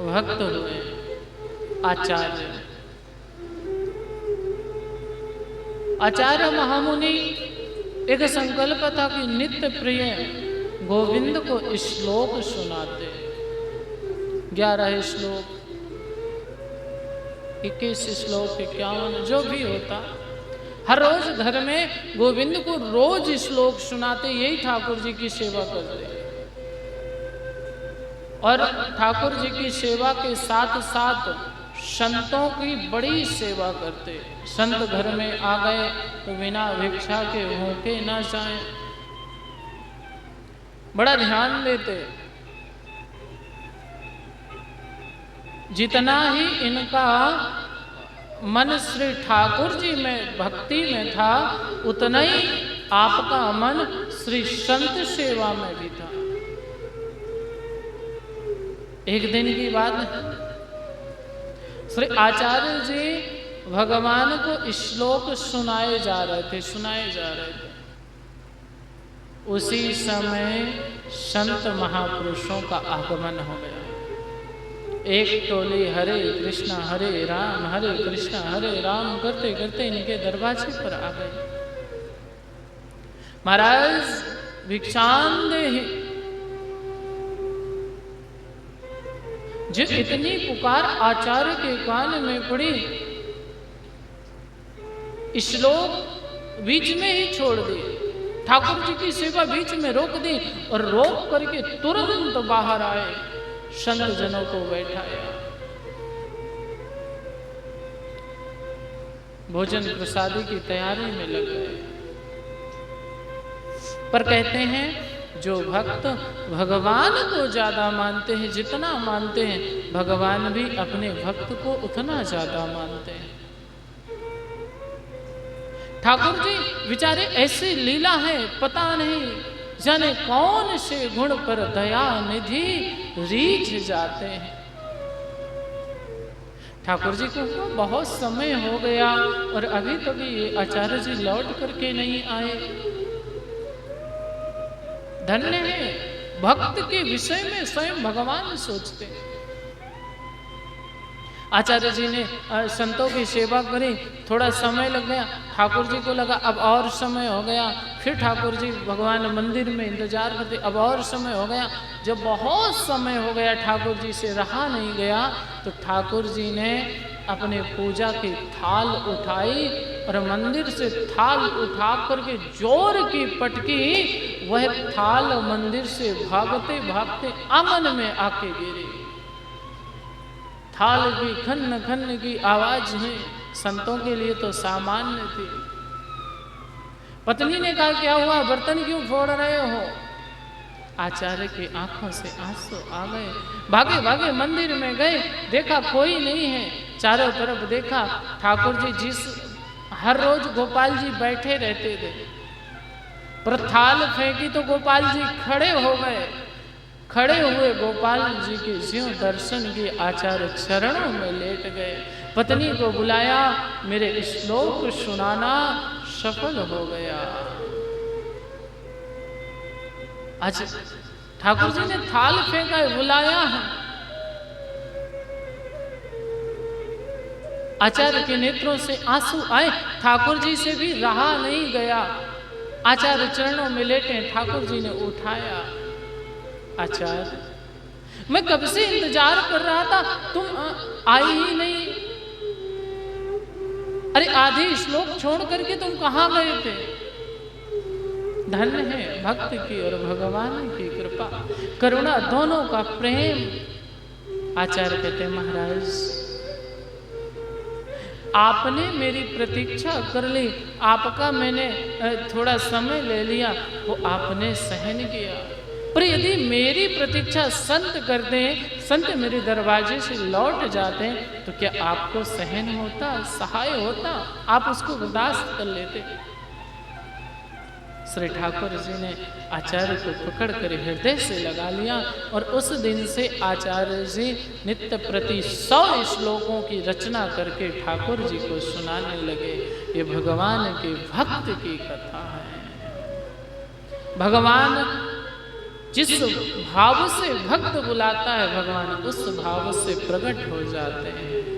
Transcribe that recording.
भक्त हुए आचार्य। आचार्य महामुनि एक संकल्प था कि नित्य प्रिय गोविंद को श्लोक सुनाते। 11 श्लोक, 21 श्लोक, 51 जो भी होता, हर रोज घर में गोविंद को रोज श्लोक सुनाते। यही ठाकुर जी की सेवा करते। और ठाकुर जी की सेवा के साथ साथ संतों की बड़ी सेवा करते। संत घर में आ गए तो बिना भिक्षा के भूखे ना जाएं, बड़ा ध्यान देते। जितना ही इनका मन श्री ठाकुर जी में भक्ति में था, उतना ही आपका मन श्री संत सेवा में भी था। एक दिन की बात है, श्री आचार्य जी भगवान को श्लोक सुनाए जा रहे थे। उसी समय संत महापुरुषों का आगमन हो गया। एक टोली हरे कृष्णा हरे राम करते करते इनके दरवाजे पर आ गए। महाराज भिक्षांदेहि। जो इतनी पुकार आचार्य के कान में पड़ी, श्लोक बीच में ही छोड़ दी। ठाकुर जी की सेवा बीच में रोक दी और रोक करके तुरंत बाहर आए, संत जनों को बैठाया। भोजन प्रसादी की तैयारी में लग गए। पर कहते हैं जो भक्त भगवान को ज्यादा मानते हैं, जितना मानते हैं, भगवान भी अपने भक्त को उतना ज्यादा मानते हैं। ठाकुर जी बेचारे ऐसे लीला है, पता नहीं जाने कौन से गुण पर दया निधि रीझ जाते हैं। ठाकुर जी को बहुत समय हो गया और अभी तक ये आचार्य जी लौट करके नहीं आए। धन्य है, भक्त के विषय में स्वयं भगवान सोचते हैं। आचार्य जी ने संतों की सेवा करी, थोड़ा समय लग गया। ठाकुर जी को लगा अब और समय हो गया। फिर ठाकुर जी भगवान मंदिर में इंतजार करते, अब और समय हो गया। जब बहुत समय हो गया, ठाकुर जी से रहा नहीं गया, तो ठाकुर जी ने अपने पूजा की थाल उठाई और मंदिर से थाल उठा करके जोर की पटकी, वह थाल मंदिर से भागते भागते आंगन में आके गिरी। थाल की खन्न खन्न की आवाज में संतों के लिए तो सामान्य थी। पत्नी ने कहा क्या हुआ, बर्तन क्यों फोड़ रहे हो? आचार्य की आंखों से आंसू आ गए। भागे भागे मंदिर में गए, देखा कोई नहीं है। चारों तरफ देखा, ठाकुर जी जिस हर रोज गोपाल जी बैठे रहते थे, पर थाल फेंकी तो गोपाल जी खड़े हो गए। खड़े हुए गोपाल जी के ज्यों दर्शन किए, आचार्य चरणों में लेट गए। पत्नी को बुलाया, मेरे श्लोक सुनाना सफल हो गया। आज ठाकुर जी ने थाल फेंका है, बुलाया है। आचार्य के नेत्रों से आंसू आए, ठाकुर जी से भी रहा नहीं गया। आचार्य चरणों में लेटे, ठाकुर जी ने उठाया। आचार्य, मैं कब से इंतजार कर रहा था, तुम आई ही नहीं। अरे आधे श्लोक छोड़ करके तुम कहाँ गए थे? धन्य है भक्त की और भगवान की कृपा, करुणा, दोनों का प्रेम। आचार्य कहते महाराज, आपने मेरी प्रतीक्षा कर ली, आपका मैंने थोड़ा समय ले लिया, वो आपने सहन किया। पर यदि मेरी प्रतीक्षा संत करते हैं, संत मेरे दरवाजे से लौट जाते हैं, तो क्या आपको सहन होता, सहाय होता? आप उसको बर्दाश्त कर लेते? श्री ठाकुर जी ने आचार्य को पकड़ कर हृदय से लगा लिया और उस दिन से आचार्य जी नित्य प्रति 100 श्लोकों की रचना करके ठाकुर जी को सुनाने लगे। ये भगवान के भक्त की कथा है। भगवान जिस भाव से भक्त बुलाता है भगवान उस भाव से प्रकट हो जाते हैं।